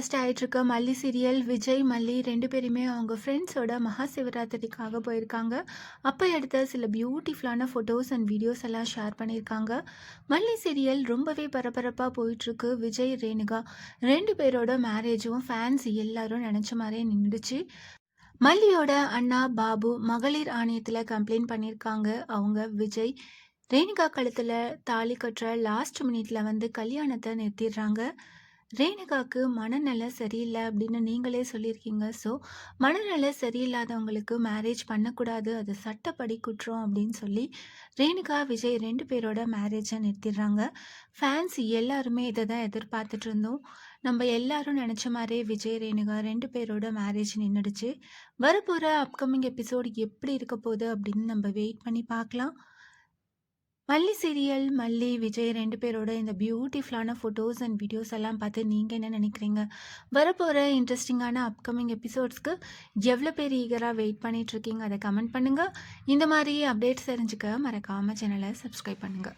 Telecast ஆயிட்டிருக்க மல்லி serial Vijay, மல்லி 2 பேருமே அவங்க ஃப்ரெண்ட்ஸோட மகா சிவராத்திரிக்காக போயிருக்காங்க. அப்ப எடுத்த சில பியூட்டிஃபுல்லான ஃபோட்டோஸ் அண்ட் வீடியோஸ் எல்லாம் ஷேர் பண்ணியிருக்காங்க. மல்லி சீரியல் ரொம்பவே பரபரப்பா போயிட்டுருக்கு. விஜய், ரேணுகா 2 பேரோட மேரேஜும் ஃபேன்ஸ் எல்லாரும் நெனச்ச மாரியே நின்னுடுச்சு. மல்லியோட அண்ணா பாபு மகளிர் ஆணையத்துல கம்ப்ளைண்ட் பண்ணியிருக்காங்க. அவங்க விஜய், ரேணுகா கழுத்துல தாலி கட்டுற லாஸ்ட் மினிட்ல வந்து கல்யாணத்த நிறுத்திடுறாங்க. ரேணுகாக்கு மனநல சரியில்லை அப்படின்னு நீங்களே சொல்லியிருக்கீங்க. ஸோ மனநல சரியில்லாதவங்களுக்கு மேரேஜ் பண்ணக்கூடாது, அது சட்டப்படி குற்றம் அப்படின்னு சொல்லி ரேணுகா, விஜய் 2 பேரோட மேரேஜை நிறுத்திடுறாங்க. ஃபேன்ஸ் எல்லாருமே இதை தான் எதிர்பார்த்துட்டு இருந்தோம். நம்ம எல்லாரும் நினச்ச மாதிரியே விஜய், ரேணுகா 2 பேரோட மேரேஜ் நின்றுடுச்சு. வரப்போகிற அப்கமிங் எபிசோடு எப்படி இருக்க போகுது அப்படின்னு நம்ம வெயிட் பண்ணி பார்க்கலாம். மல்லி சீரியல், மல்லி, விஜய் 2 பேரோட இந்த பியூட்டிஃபுல்லான ஃபோட்டோஸ் அண்ட் வீடியோஸ் எல்லாம் பார்த்து நீங்கள் என்ன நினைக்கிறீங்க? வரப்போகிற இன்ட்ரெஸ்டிங்கான அப்கமிங் எபிசோட்ஸ்க்கு எவ்வளோ பேர் ஈகராக வெயிட் பண்ணிகிட்ருக்கீங்க? அதை கமெண்ட் பண்ணுங்கள். இந்த மாதிரி அப்டேட்ஸ் தெரிஞ்சுக்க மறக்காமல் சேனலை சப்ஸ்கிரைப் பண்ணுங்கள்.